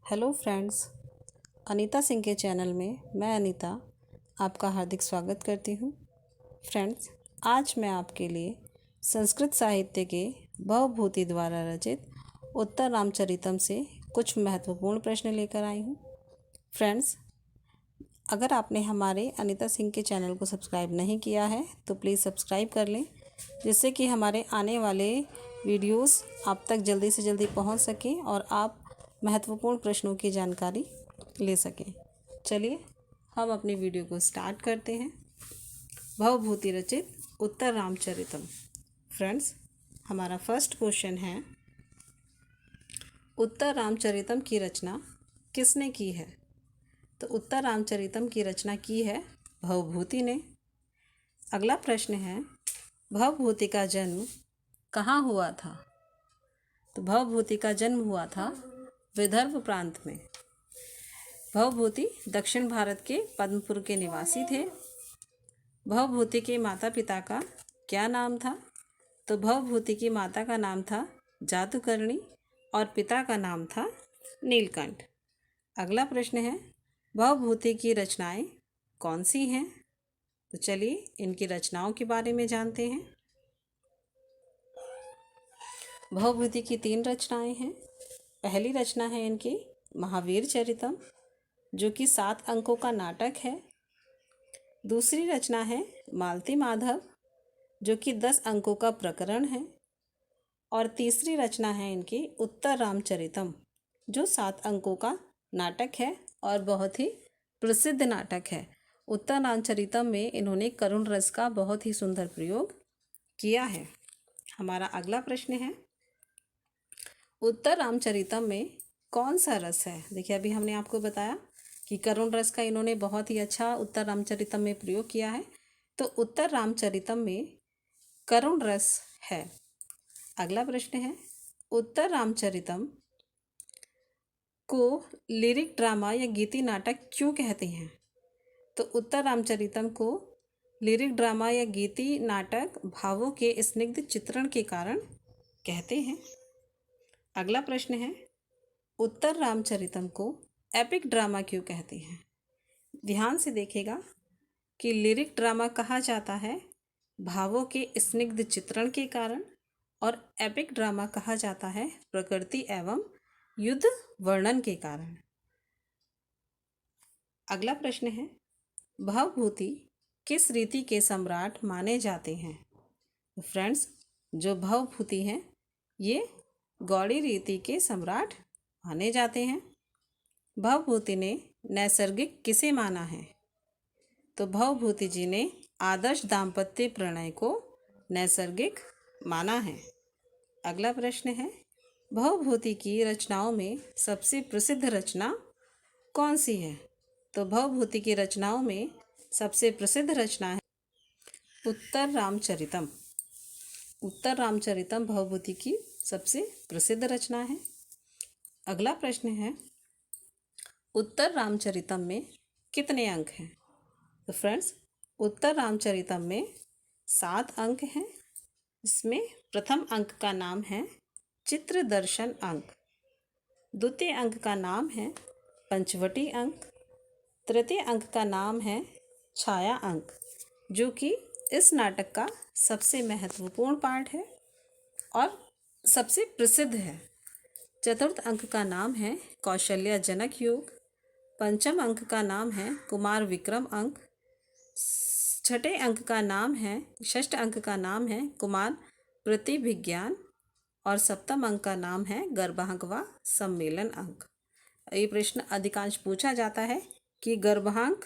Hello friends, Anita Singh के channel में मैं अनीता आपका हार्दिक स्वागत करती हूँ। फ्रेंड्स, आज मैं आपके लिए संस्कृत साहित्य के भवभूति द्वारा रचित उत्तर रामचरितम से कुछ महत्वपूर्ण प्रश्न लेकर आई हूँ। फ्रेंड्स, अगर आपने हमारे अनीता सिंह के चैनल को सब्सक्राइब नहीं किया है तो प्लीज़ सब्सक्राइब कर लें, जिससे कि हमारे आने वाले वीडियोस आप तक जल्दी से जल्दी पहुंच सकें और आप महत्वपूर्ण प्रश्नों की जानकारी ले सकें। चलिए हम अपनी वीडियो को स्टार्ट करते हैं। भवभूति रचित उत्तर रामचरितम। फ्रेंड्स, हमारा फर्स्ट क्वेश्चन है, उत्तर रामचरितम की रचना किसने की है? तो उत्तर रामचरितम की रचना की है भवभूति ने। अगला प्रश्न है, भवभूति का जन्म कहाँ हुआ था? तो भवभूति का जन्म हुआ था विदर्भ प्रांत में। भवभूति दक्षिण भारत के पद्मपुर के निवासी थे। भवभूति के माता पिता का क्या नाम था? तो भवभूति की माता का नाम था जातुकर्णी और पिता का नाम था नीलकंठ। अगला प्रश्न है, भवभूति की रचनाएं कौन सी हैं? तो चलिए इनकी रचनाओं के बारे में जानते हैं। भवभूति की 3 रचनाएं हैं। पहली रचना है इनकी महावीर चरितम, जो कि 7 अंकों का नाटक है। दूसरी रचना है मालती माधव, जो कि 10 अंकों का प्रकरण है। और तीसरी रचना है इनकी उत्तर रामचरितम, जो 7 अंकों का नाटक है और बहुत ही प्रसिद्ध नाटक है। उत्तर रामचरितम में इन्होंने करुण रस का बहुत ही सुंदर प्रयोग किया है। हमारा अगला प्रश्न है, उत्तर रामचरितम में कौन सा रस है? देखिए, अभी हमने आपको बताया कि करुण रस का इन्होंने बहुत ही अच्छा उत्तर रामचरितम में प्रयोग किया है। तो उत्तर रामचरितम में करुण रस है। अगला प्रश्न है, उत्तर रामचरितम को लिरिक ड्रामा या गीति नाटक क्यों कहते हैं? तो उत्तर रामचरितम को लिरिक ड्रामा या गीति नाटक भावों के स्निग्ध चित्रण के कारण कहते हैं। अगला प्रश्न है, उत्तर रामचरितम को एपिक ड्रामा क्यों कहते हैं? ध्यान से देखिएगा कि लिरिक ड्रामा कहा जाता है भावों के स्निग्ध चित्रण के कारण, और एपिक ड्रामा कहा जाता है प्रकृति एवं युद्ध वर्णन के कारण। अगला प्रश्न है, भवभूति किस रीति के सम्राट माने जाते हैं? तो फ्रेंड्स, जो भवभूति हैं ये गौड़ी रीति के सम्राट माने जाते हैं। भवभूति ने नैसर्गिक किसे माना है? तो भवभूति जी ने आदर्श दाम्पत्य प्रणय को नैसर्गिक माना है। अगला प्रश्न है, भवभूति की रचनाओं में सबसे प्रसिद्ध रचना कौन सी है? तो भवभूति की रचनाओं में सबसे प्रसिद्ध रचना है उत्तर रामचरितम। उत्तर रामचरितम भवभूति की सबसे प्रसिद्ध रचना है। अगला प्रश्न है, उत्तर रामचरितम में कितने अंक हैं? तो फ्रेंड्स, उत्तर रामचरितम में 7 अंक हैं। इसमें प्रथम अंक का नाम है चित्र दर्शन अंक, द्वितीय अंक का नाम है पंचवटी अंक, तृतीय अंक का नाम है छाया अंक, जो कि इस नाटक का सबसे महत्वपूर्ण पार्ट है और सबसे प्रसिद्ध है। चतुर्थ अंक का नाम है कौशल्या जनक योग, पंचम अंक का नाम है कुमार विक्रम अंक, छठे अंक का नाम है षष्ठ अंक का नाम है कुमार प्रतिभिज्ञान, और सप्तम अंक का नाम है गर्भांक व सम्मेलन अंक। ये प्रश्न अधिकांश पूछा जाता है कि गर्भांक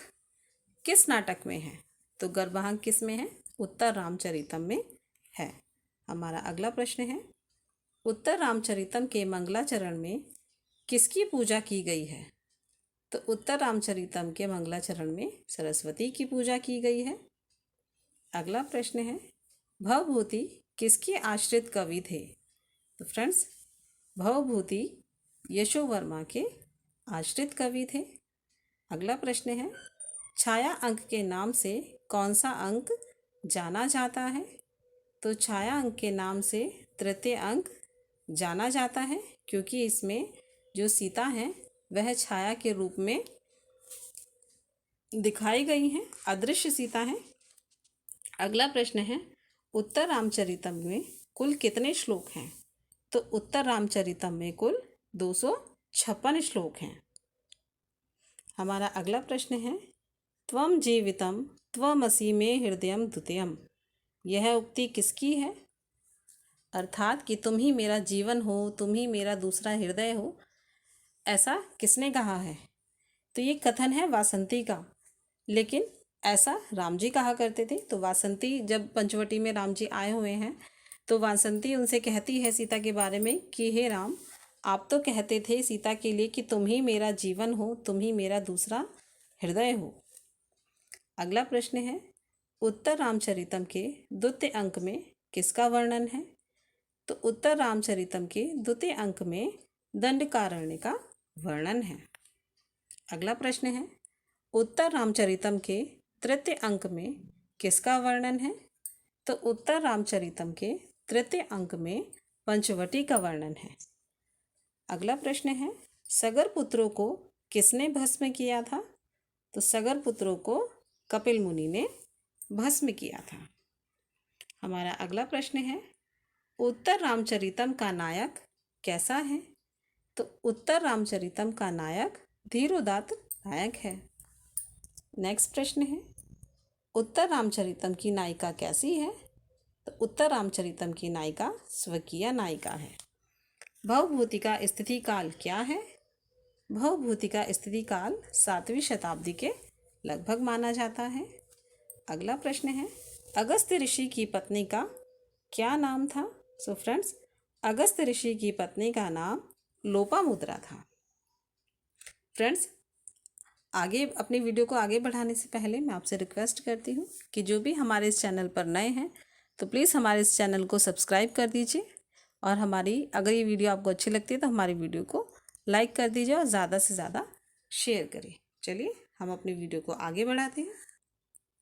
किस नाटक में है? तो गर्भांक किस में है? उत्तर रामचरितम में है। हमारा अगला प्रश्न है, उत्तर रामचरितम के मंगलाचरण में किसकी पूजा की गई है? तो उत्तर रामचरितम के मंगलाचरण में सरस्वती की पूजा की गई है। अगला प्रश्न है, भवभूति किसके आश्रित कवि थे? तो फ्रेंड्स, भवभूति यशोवर्मा के आश्रित कवि थे। अगला प्रश्न है, छाया अंक के नाम से कौन सा अंक जाना जाता है? तो छाया अंक के नाम से तृतीय अंक जाना जाता है, क्योंकि इसमें जो सीता हैं वह छाया के रूप में दिखाई गई हैं, अदृश्य सीता है। अगला प्रश्न है, उत्तर रामचरितम में कुल कितने श्लोक हैं? तो उत्तर रामचरितम में कुल 256 श्लोक हैं। हमारा अगला प्रश्न है, त्वम जीवितम त्वमसि मे हृदयम द्वितीयम, यह उक्ति किसकी है? अर्थात कि तुम ही मेरा जीवन हो, तुम ही मेरा दूसरा हृदय हो, ऐसा किसने कहा है? तो ये कथन है वासंती का, लेकिन ऐसा राम जी कहा करते थे। तो वासंती जब पंचवटी में राम जी आए हुए हैं तो वासंती उनसे कहती है सीता के बारे में कि हे राम, आप तो कहते थे सीता के लिए कि तुम ही मेरा जीवन हो, तुम ही मेरा दूसरा हृदय हो। अगला प्रश्न है, उत्तर रामचरितम के द्वितीय अंक में किसका वर्णन है? तो उत्तर रामचरितम के द्वितीय अंक में दंडकारण्य का वर्णन है। अगला प्रश्न है, उत्तर रामचरितम के तृतीय अंक में किसका वर्णन है? तो उत्तर रामचरितम के तृतीय अंक में पंचवटी का वर्णन है। अगला प्रश्न है, सगर पुत्रों को किसने भस्म किया था? तो सगर पुत्रों को कपिल मुनि ने भस्म किया था। हमारा अगला प्रश्न है, उत्तर रामचरितम का नायक कैसा है? तो उत्तर रामचरितम का नायक धीरोदात्त नायक है। नेक्स्ट प्रश्न है, उत्तर रामचरितम की नायिका कैसी है? तो उत्तर रामचरितम की नायिका स्वकीय नायिका है। भवभूति का स्थिति काल क्या है? भवभूति का स्थिति काल 7वीं शताब्दी के लगभग माना जाता है। अगला प्रश्न है, अगस्त्य ऋषि की पत्नी का क्या नाम था? सो फ्रेंड्स, अगस्त्य ऋषि की पत्नी का नाम लोपामुद्रा था। फ्रेंड्स, आगे अपनी वीडियो को आगे बढ़ाने से पहले मैं आपसे रिक्वेस्ट करती हूँ कि जो भी हमारे इस चैनल पर नए हैं तो प्लीज़ हमारे इस चैनल को सब्सक्राइब कर दीजिए, और हमारी अगर ये वीडियो आपको अच्छी लगती है तो हमारी वीडियो को लाइक कर दीजिए और ज़्यादा से ज़्यादा शेयर करिए। चलिए हम अपनी वीडियो को आगे बढ़ाते हैं।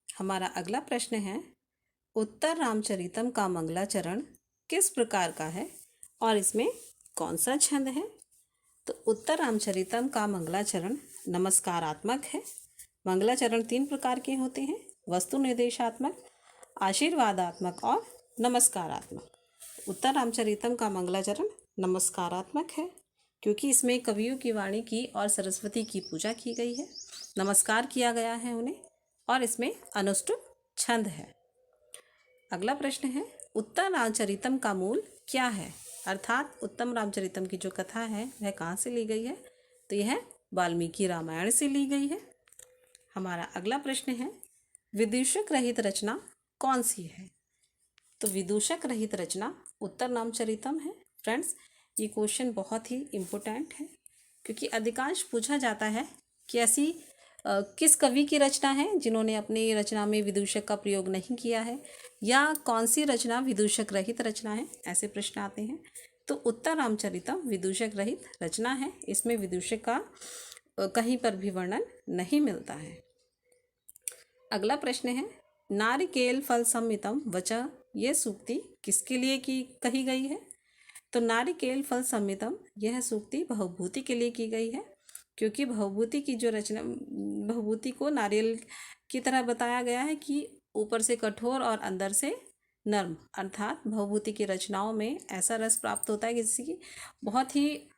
हमारा अगला प्रश्न है, उत्तर रामचरितम का मंगलाचरण किस प्रकार का है और इसमें कौन सा छंद है? तो उत्तर रामचरितम का मंगलाचरण नमस्कारात्मक है। मंगलाचरण 3 प्रकार के होते हैं, वस्तु निर्देशात्मक, आशीर्वादात्मक और नमस्कारात्मक। उत्तर रामचरितम का मंगलाचरण नमस्कारात्मक है क्योंकि इसमें कवियों की वाणी की और सरस्वती की पूजा की गई है, नमस्कार किया गया है उन्हें, और इसमें अनुष्टुप छंद है। अगला प्रश्न है, उत्तर रामचरितम का मूल क्या है? अर्थात उत्तम रामचरितम की जो कथा है वह कहाँ से ली गई है? तो यह वाल्मीकि रामायण से ली गई है। हमारा अगला प्रश्न है, विदूषक रहित रचना कौन सी है? तो विदूषक रहित रचना उत्तर रामचरितम है। फ्रेंड्स, ये क्वेश्चन बहुत ही इम्पोर्टेंट है क्योंकि अधिकांश पूछा जाता है कि ऐसी किस कवि की रचना है जिन्होंने अपनी रचना में विदूषक का प्रयोग नहीं किया है, या कौन सी रचना विदूषक रहित रचना है, ऐसे प्रश्न आते हैं। तो उत्तर रामचरितम विदूषक रहित रचना है, इसमें विदूषक का कहीं पर भी वर्णन नहीं मिलता है। अगला प्रश्न है, नारिकेल फल सम्मितम वचा, यह सूक्ति किसके लिए कही गई है? तो नारिकेल फल सम्मितम यह सूक्ति भवभूति के लिए की गई है क्योंकि भवभूति की जो रचना, भवभूति को नारियल की तरह बताया गया है कि ऊपर से कठोर और अंदर से नर्म, अर्थात भवभूति की रचनाओं में ऐसा रस प्राप्त होता है कि जिसकी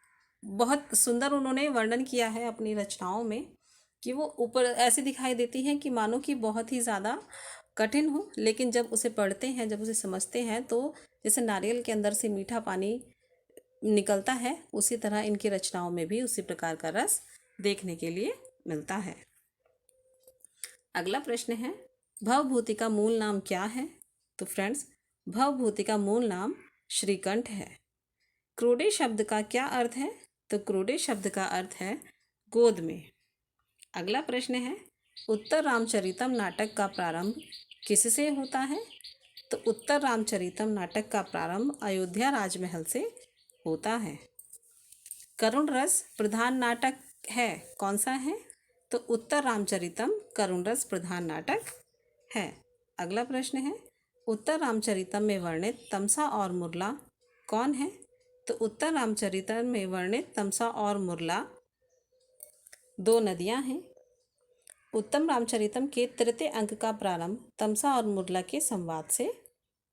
बहुत सुंदर उन्होंने वर्णन किया है अपनी रचनाओं में कि वो ऊपर ऐसे दिखाई देती हैं कि मानो कि बहुत ही ज़्यादा कठिन हो, लेकिन जब उसे पढ़ते हैं, जब उसे समझते हैं तो जैसे नारियल के अंदर से मीठा पानी निकलता है, उसी तरह इनकी रचनाओं में भी उसी प्रकार का रस देखने के लिए मिलता है। अगला प्रश्न है, भवभूति का मूल नाम क्या है? तो फ्रेंड्स, भवभूति का मूल नाम श्रीकंठ है। क्रोडे शब्द का क्या अर्थ है? तो क्रोडे शब्द का अर्थ है गोद में। अगला प्रश्न है, उत्तर रामचरितम नाटक का प्रारंभ किससे होता है? तो उत्तर रामचरितम नाटक का प्रारंभ अयोध्या राजमहल से होता है। करुण रस प्रधान नाटक है, कौन सा है? तो उत्तर रामचरितम करुण रस प्रधान नाटक है। अगला प्रश्न है, उत्तर रामचरितम में वर्णित तमसा और मुरला कौन है? तो उत्तर रामचरितम में वर्णित तमसा और मुरला दो नदियां हैं। उत्तम रामचरितम के तृतीय अंक का प्रारंभ तमसा और मुरला के संवाद से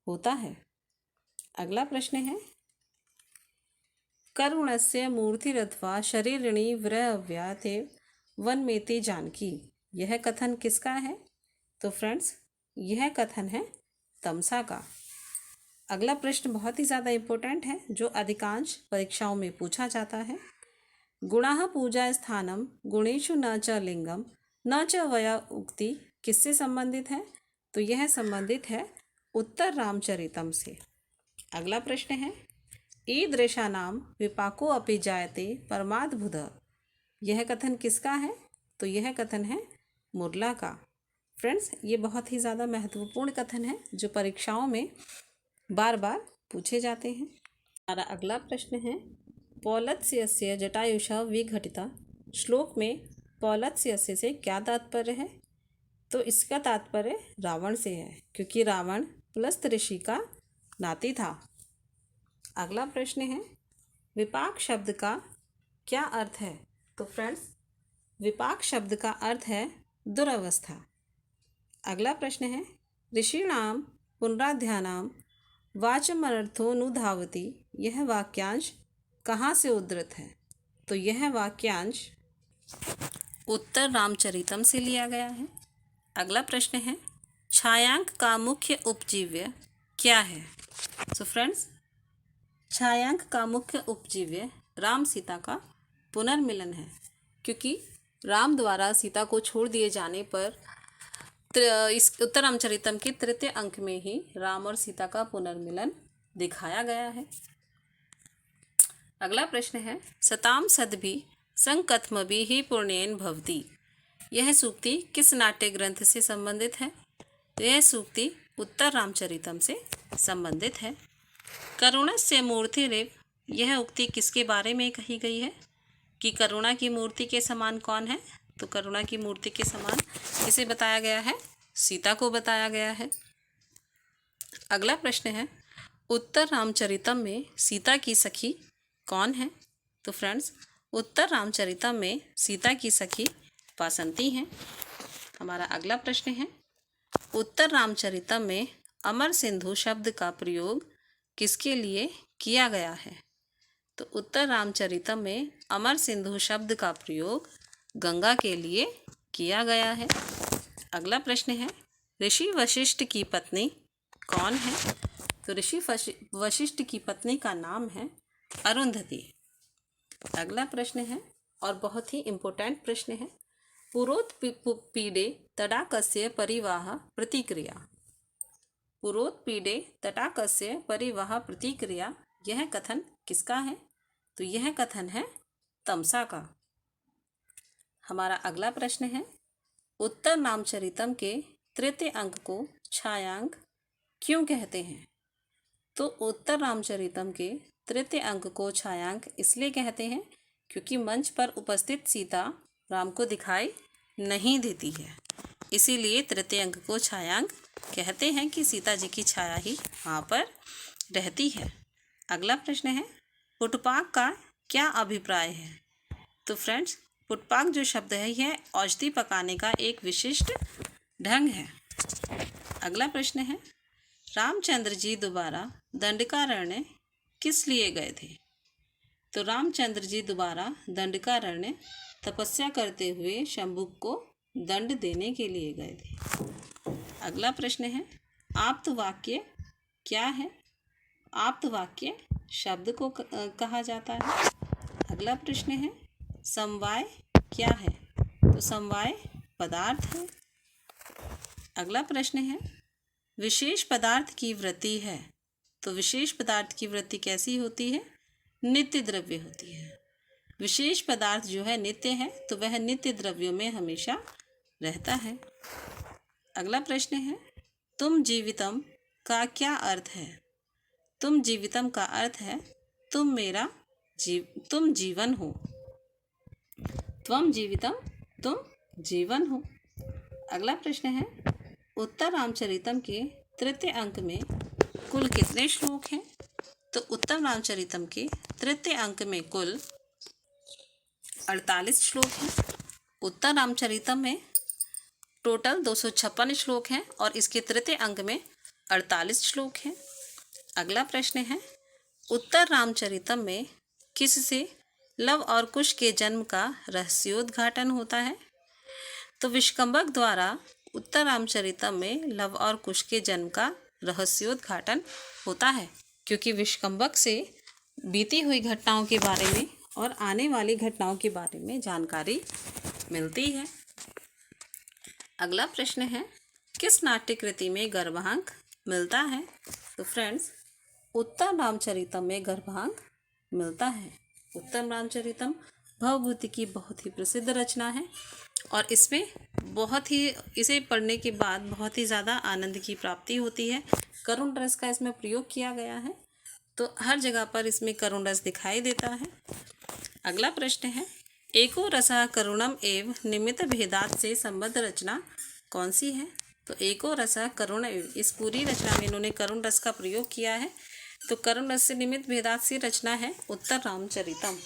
होता है। अगला प्रश्न है, करुणस्य मूर्तिरथवा शरीरिणी व्रव्या ते वनमेति जानकी, यह कथन किसका है? तो फ्रेंड्स, यह कथन है तमसा का। अगला प्रश्न बहुत ही ज़्यादा इम्पोर्टेंट है, जो अधिकांश परीक्षाओं में पूछा जाता है। गुणाः पूजा स्थानम गुणेषु न च लिंगम न च वया उक्ति किससे संबंधित है? तो यह संबंधित है उत्तर रामचरितम से। अगला प्रश्न है, ईदृशानां विपाको अपि जायते परमाद्भुत, यह कथन किसका है? तो यह कथन है मुरला का। फ्रेंड्स, ये बहुत ही ज़्यादा महत्वपूर्ण कथन है जो परीक्षाओं में बार बार पूछे जाते हैं। हमारा अगला प्रश्न है, पौलत्स्यस्य जटायुषा विघटिता, श्लोक में पौलत्स्यस्य से क्या तात्पर्य है? तो इसका तात्पर्य रावण से है, क्योंकि रावण पुलस्त ऋषि का नाती था। अगला प्रश्न है, विपाक शब्द का क्या अर्थ है? तो फ्रेंड्स, विपाक शब्द का अर्थ है दुरवस्था। अगला प्रश्न है, ऋषीणाम पुनराध्यानाम वाचमनर्थोनुधावति, यह वाक्यांश कहाँ से उद्धृत है? तो यह वाक्यांश उत्तर रामचरितम से लिया गया है। अगला प्रश्न है, छायांक का मुख्य उपजीव्य क्या है? सो फ्रेंड्स, छायांक का मुख्य उपजीव्य राम सीता का पुनर्मिलन है, क्योंकि राम द्वारा सीता को छोड़ दिए जाने पर इस उत्तर रामचरितम के तृतीय अंक में ही राम और सीता का पुनर्मिलन दिखाया गया है। अगला प्रश्न है, सताम सद्भि संकथमभि ही पुण्येन भवति, यह सूक्ति किस नाट्य ग्रंथ से संबंधित है? यह सूक्ति उत्तर रामचरितम से संबंधित है। करुणस्य मूर्तिरेव, यह उक्ति किसके बारे में कही गई है कि करुणा की मूर्ति के समान कौन है? तो करुणा की मूर्ति के समान किसे बताया गया है? सीता को बताया गया है। अगला प्रश्न है, उत्तर रामचरितम में सीता की सखी कौन है? तो फ्रेंड्स, उत्तर रामचरितम में सीता की सखी वासंती हैं। हमारा अगला प्रश्न है, उत्तर रामचरितम में अमर सिंधु शब्द का प्रयोग किसके लिए किया गया है? तो उत्तर रामचरितम में अमर सिंधु शब्द का प्रयोग गंगा के लिए किया गया है। अगला प्रश्न है, ऋषि वशिष्ठ की पत्नी कौन है? तो ऋषि वशिष्ठ की पत्नी का नाम है अरुंधति। अगला प्रश्न है, और बहुत ही इम्पोर्टेंट प्रश्न है, पुरोत्पीडे तडाकस्य परिवाह प्रतिक्रिया, पुरोत्पीडे तटाकस्य परिवाह प्रतिक्रिया, यह कथन किसका है? तो यह कथन है तमसा का। हमारा अगला प्रश्न है, उत्तर रामचरितम के तृतीय अंक को छायांक क्यों कहते हैं? तो उत्तर रामचरितम के तृतीय अंक को छायांक इसलिए कहते हैं क्योंकि मंच पर उपस्थित सीता राम को दिखाई नहीं देती है, इसीलिए तृतीय अंक को छायांक कहते हैं कि सीता जी की छाया ही वहाँ पर रहती है। अगला प्रश्न है, पुटपाक का क्या अभिप्राय है? तो फ्रेंड्स, पुटपाक जो शब्द है यह औषधि पकाने का एक विशिष्ट ढंग है। अगला प्रश्न है, रामचंद्र जी दोबारा दंडकारण्य किस लिए गए थे? तो रामचंद्र जी दोबारा दंडकारण्य तपस्या करते हुए शंभुक को दंड देने के लिए गए थे। अगला प्रश्न है, आप्त वाक्य क्या है? आप्त वाक्य शब्द को कहा जाता है। अगला प्रश्न है, समवाय क्या है? तो समवाय पदार्थ है। अगला प्रश्न है, विशेष पदार्थ की वृत्ति है, तो विशेष पदार्थ की वृत्ति कैसी होती है? नित्य द्रव्य होती है। विशेष पदार्थ जो है नित्य है, तो वह नित्य द्रव्यों में हमेशा रहता है। अगला प्रश्न है, तुम जीवितम का क्या अर्थ है? तुम जीवितम का अर्थ है तुम जीवन हो। त्वम जीवितम, तुम जीवन हो। अगला प्रश्न है, उत्तर रामचरितम के तृतीय अंक में कुल कितने श्लोक हैं? तो उत्तर रामचरितम के तृतीय अंक में कुल 48 श्लोक हैं। उत्तर रामचरितम में टोटल 256 श्लोक हैं और इसके तृतीय अंक में 48 श्लोक हैं। अगला प्रश्न है, उत्तर रामचरितम में किससे लव और कुश के जन्म का रहस्योद्घाटन होता है? तो विष्कंभक द्वारा उत्तर रामचरितम में लव और कुश के जन्म का रहस्योद्घाटन होता है, क्योंकि विष्कंभक से बीती हुई घटनाओं के बारे में और आने वाली घटनाओं के बारे में जानकारी मिलती है। अगला प्रश्न है, किस नाट्य कृति में गर्भांक मिलता है? तो फ्रेंड्स, उत्तर रामचरितम में गर्भांक मिलता है। उत्तर रामचरितम भवभूति की बहुत ही प्रसिद्ध रचना है और इसमें इसे पढ़ने के बाद बहुत ही ज़्यादा आनंद की प्राप्ति होती है। करुण रस का इसमें प्रयोग किया गया है, तो हर जगह पर इसमें करुण रस दिखाई देता है। अगला प्रश्न है, एको रसः करुणम एव निमित्त भेदात से संबद्ध रचना कौन सी है? तो एको रसः करुण एव, इस पूरी रचना में इन्होंने करुण रस का प्रयोग किया है, तो करुण रस से निमित्त भेदात से रचना है उत्तर रामचरितम।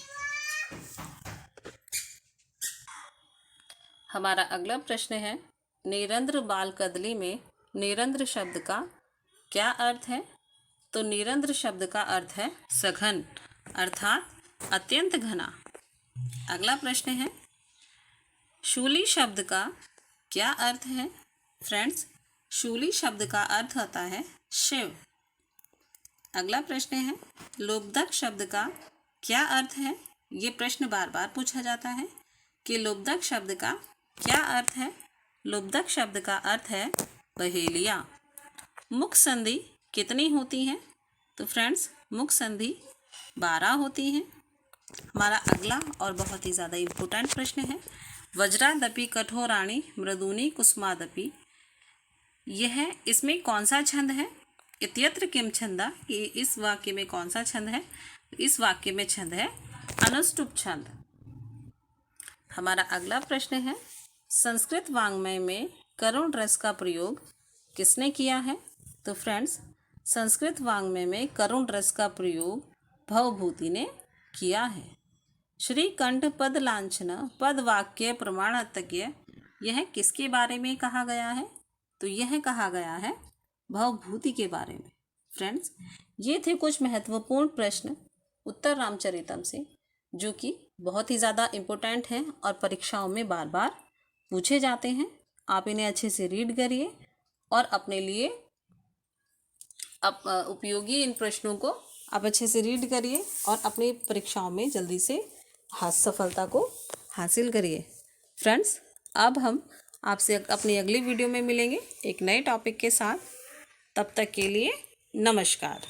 हमारा अगला प्रश्न है, निरंद्र बाल कदली में निरंद्र शब्द का क्या अर्थ है? तो निरंद्र शब्द का अर्थ है सघन, अर्थात अत्यंत घना। अगला प्रश्न है, शूली शब्द का क्या अर्थ है? फ्रेंड्स, शूली शब्द का अर्थ होता है शिव। अगला प्रश्न है, लोब्धक शब्द का क्या अर्थ है? ये प्रश्न बार बार पूछा जाता है कि लोब्धक शब्द का क्या अर्थ है? लोब्धक शब्द का अर्थ है पहेलियाँ। मुख संधि कितनी होती हैं? तो फ्रेंड्स, मुख संधि 12 होती हैं। हमारा अगला और बहुत ही ज़्यादा इम्पोर्टेंट प्रश्न है, वज्रादपि कठोराणि मृदूनि कुसुमादपि, इसमें कौन सा छंद है? इत्यत्र किम छंदा, ये इस वाक्य में कौन सा छंद है? इस वाक्य में छंद है अनुष्टुप छंद। हमारा अगला प्रश्न है, संस्कृत वाङ्मय में करुण रस का प्रयोग किसने किया है? तो फ्रेंड्स, संस्कृत वाङ्मय में करुण रस का प्रयोग भवभूति ने किया है। श्रीकंठ पद लांछन पद वाक्य प्रमाणतज्ञ, यह किसके बारे में कहा गया है? तो यह कहा गया है भवभूति के बारे में। फ्रेंड्स, ये थे कुछ महत्वपूर्ण प्रश्न उत्तर रामचरितम से, जो कि बहुत ही ज़्यादा इम्पोर्टेंट हैं और परीक्षाओं में बार बार पूछे जाते हैं। आप इन्हें अच्छे से रीड करिए और अपने लिए उपयोगी इन प्रश्नों को आप अच्छे से रीड करिए और अपनी परीक्षाओं में जल्दी से सफलता को हासिल करिए। फ्रेंड्स, अब हम आपसे अपनी अगली वीडियो में मिलेंगे एक नए टॉपिक के साथ। तब तक के लिए नमस्कार।